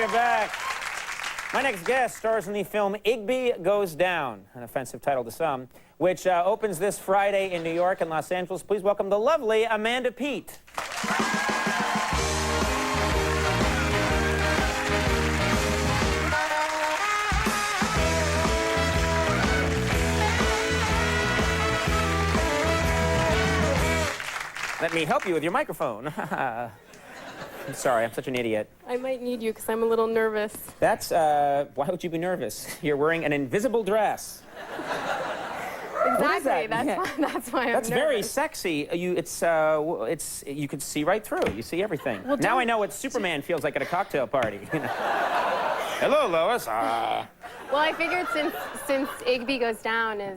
Welcome back. My next guest stars in the film Igby Goes Down, an offensive title to some, which opens this Friday in New York and Los Angeles. Please welcome the lovely Amanda Peet. Let me help you with your microphone. I'm sorry, I'm such an idiot. I might need you because I'm a little nervous. That's, why would you be nervous? You're wearing an invisible dress. Exactly, that's why I'm That's nervous. very sexy. You can see right through. You see everything. Well, now I know what Superman feels like at a cocktail party. Hello, Lois. Well, I figured since Igby Goes Down is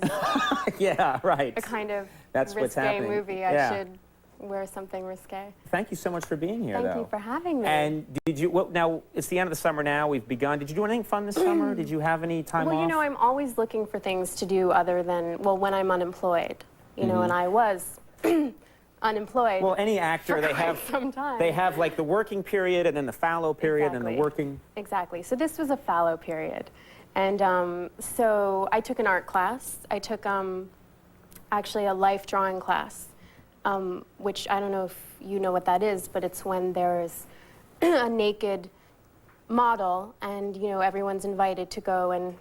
yeah, right. a kind of That's what's risque happening. movie, I should wear something risque. Thank you so much for being here, Thank you for having me. And did you, well, now, it's the end of the summer now, we've begun. Did you do anything fun this summer? Did you have any time off? Well, you know, I'm always looking for things to do other than, well, when I'm unemployed. You know, and I was unemployed. Well, any actor, they have like the working period and then the fallow period and the working. Exactly. So this was a fallow period. And so I took an art class. I took actually a life drawing class. Which I don't know if you know what that is, but it's when there's a naked model and, you know, everyone's invited to go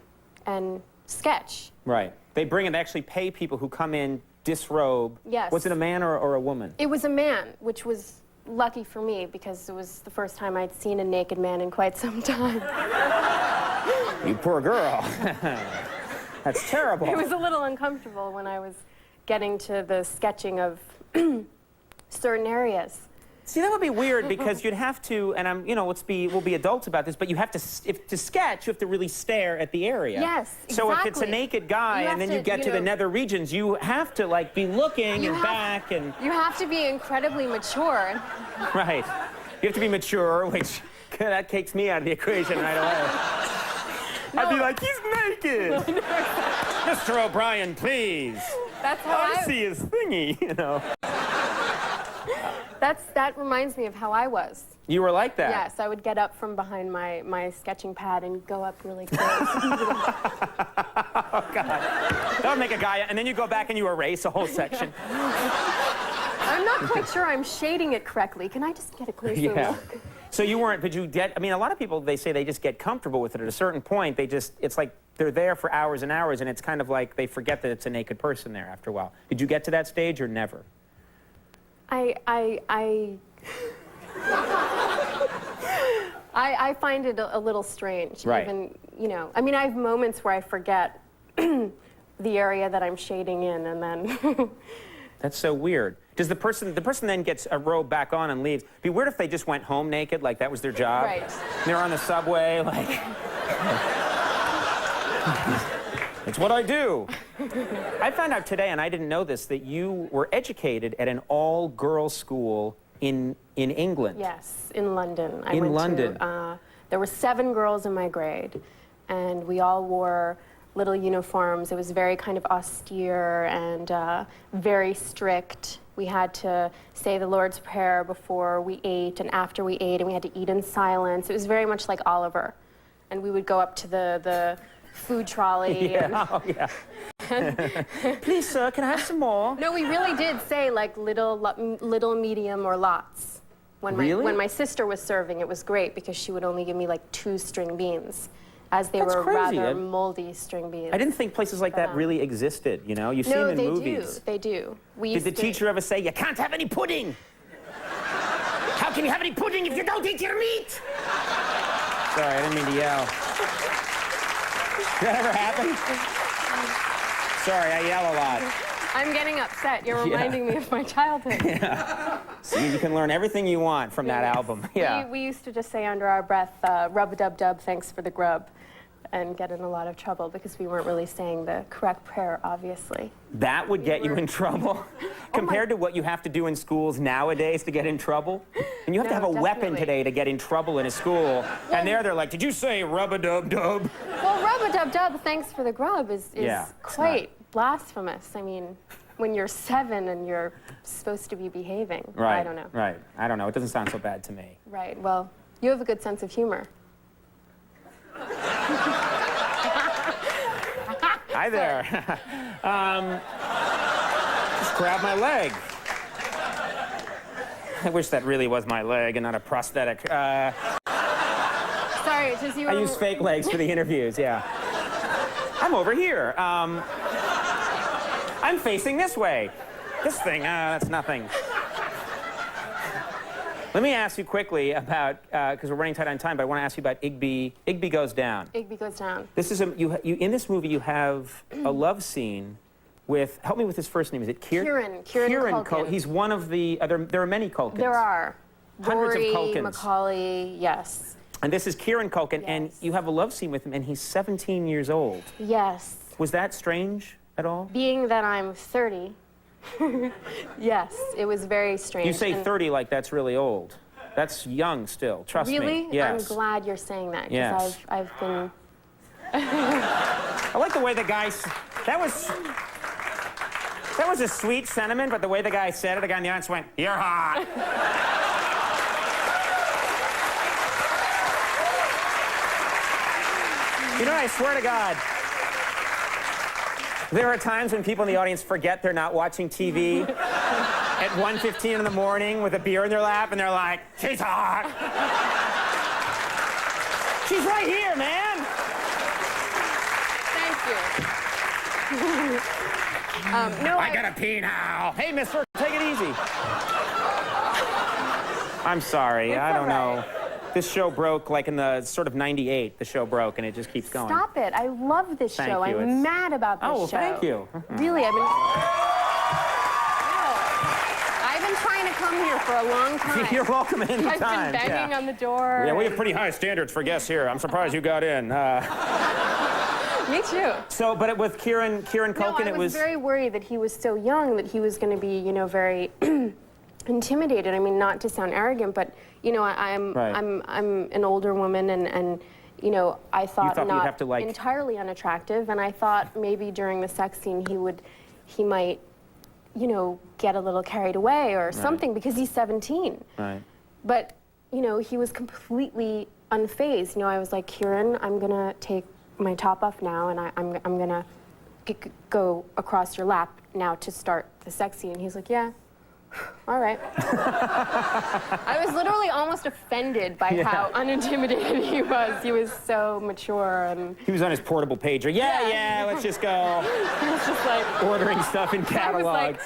and sketch. Right. They bring and actually pay people who come in disrobe. Yes. Was it a man or a woman? It was a man, which was lucky for me because it was the first time I'd seen a naked man in quite some time. You poor girl. That's terrible. It was a little uncomfortable when I was getting to the sketching of certain areas. See, that would be weird because you'd have to, and we'll be adults about this, but you have to, to sketch, you have to really stare at the area. Yes, exactly. So if it's a naked guy and then you get to the nether regions, you have to, like, be looking and back and... You have to be incredibly mature. Right. You have to be mature, which, that takes me out of the equation right away. I'd be like, he's naked! Mr. O'Brien, please. That's how I see his thingy, you know. That reminds me of how I was. You were like that? Yes, I would get up from behind my sketching pad and go up really close. Oh, God. That would make a guy, and then you go back and you erase a whole section. I'm not quite sure I'm shading it correctly. Can I just get a closer look? So you weren't, but you get, I mean, a lot of people, they say they just get comfortable with it. At a certain point, they just, it's like they're there for hours and hours, and it's kind of like they forget that it's a naked person there after a while. Did you get to that stage or never? I find it a little strange. Right. Even, you know, I mean, I have moments where I forget the area that I'm shading in, and then... That's so weird. Does the person then gets a robe back on and leaves? It'd be weird if they just went home naked, like that was their job. Right. And they're on the subway, like... It's what I do. I found out today, and I didn't know this, that you were educated at an all-girls school in England. Yes, in London. In London. There were 7 girls in my grade, and we all wore little uniforms. It was very kind of austere and very strict. We had to say the Lord's Prayer before we ate and after we ate, and we had to eat in silence. It was very much like Oliver. And we would go up to the food trolley. Yeah, please, sir, can I have some more? No, we really did say, like, little, medium, or lots. When my sister was serving, it was great because she would only give me, like, 2 string beans, as they were rather moldy string beans. I didn't think places like that really existed, you know? You see them in movies. They do. Did the teacher ever say, you can't have any pudding? How can you have any pudding if you don't eat your meat? Sorry, I didn't mean to yell. Did that ever happen? Sorry, I yell a lot. I'm getting upset. You're reminding me of my childhood. Yeah. See, you can learn everything you want from that album. Yeah. We used to just say under our breath, rub-a-dub-dub, thanks for the grub, and get in a lot of trouble because we weren't really saying the correct prayer, obviously. That would get you in trouble? Compared to what you have to do in schools nowadays to get in trouble? And you have to have a weapon today to get in trouble in a school. Well, and they're like, did you say rub-a-dub-dub? Well, rub-a-dub-dub, thanks for the grub is quite blasphemous. I mean, when you're 7 and you're supposed to be behaving. Right. I don't know. Right. I don't know. It doesn't sound so bad to me. Right. Well, you have a good sense of humor. Hi there. Just grab my leg. I wish that really was my leg and not a prosthetic. Sorry, it's just you were... I use fake legs for the interviews, yeah. I'm over here. I'm facing this way. This thing, that's nothing. Let me ask you quickly about, because we're running tight on time, but I want to ask you about Igby. Igby Goes Down. Igby Goes Down. This is in this movie you have a love scene with, help me with his first name, is it Kieran Culkin. He's one of the, there are many Culkins. There are. Hundreds Rory, of Culkins. Macaulay, yes. And this is Kieran Culkin, Yes. and you have a love scene with him, and he's 17 years old. Yes. Was that strange at all? Being that I'm 30, yes, it was very strange. You say and 30 like that's really old. That's young still, trust me. Really? Yes. I'm glad you're saying that, because Yes. I've been... I like the way the guy, that was a sweet sentiment, but the way the guy said it, the guy in the audience went, "You're hot." You know, I swear to God, there are times when people in the audience forget they're not watching TV at 1:15 in the morning with a beer in their lap, and they're like, "She's hot." She's right here, man. Thank you. No, I gotta pee now. Hey, mister, take it easy. I'm sorry, It's I don't all know. This show broke like in the sort of 98, the show broke, and it just keeps going. Stop it. I love this Thank show. you. I'm mad about this Oh, well, show. thank you. Really, I've been trying to come here for a long time. You're welcome anytime. I've been banging yeah. on the door. Yeah, we have pretty high standards for guests here. I'm surprised you got in. Me too. So, but with Kieran Culkin, No, I it was very worried that he was so young that he was going to be, you know, very intimidated. I mean, not to sound arrogant, but you know, I'm an older woman, and you know, I thought you'd not have to, like... entirely unattractive, and I thought maybe during the sex scene he might, you know, get a little carried away or something because he's 17. Right. But you know, he was completely unfazed. You know, I was like, Kieran, I'm gonna take my top off now, and I'm gonna go across your lap now to start the sex scene. And he's like, yeah, all right. I was literally almost offended by how unintimidated he was. He was so mature, and He was on his portable pager. Yeah, let's just go. he was just like Ordering stuff in catalogs. I was like,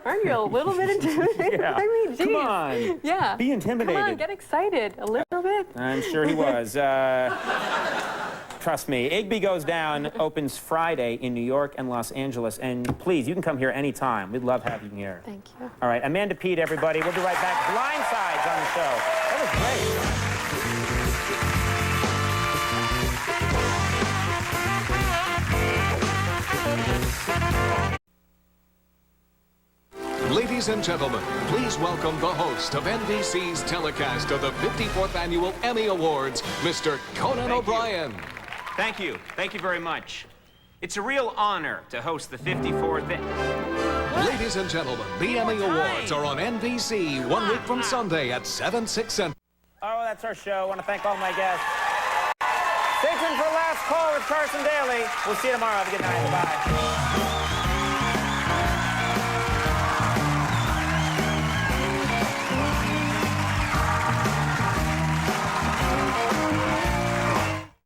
aren't you a little bit intimidated? Yeah. I mean, geez. Come on. Yeah. Be intimidated. Come on, get excited a little bit. I'm sure he was. Trust me. Igby Goes Down opens Friday in New York and Los Angeles. And please, you can come here anytime. We'd love having you here. Thank you. All right, Amanda Peet, everybody. We'll be right back. Blindsides on the show. That was great. Ladies and gentlemen, please welcome the host of NBC's telecast of the 54th Annual Emmy Awards, Mr. Conan O'Brien. Thank you. Thank you very much. It's a real honor to host the 54th. Ladies and gentlemen, the Emmy Awards are on NBC 1 week from Sunday at 7, 6 Central. Oh, that's our show. I want to thank all my guests. Stay tuned for Last Call with Carson Daly. We'll see you tomorrow. Have a good night. Bye.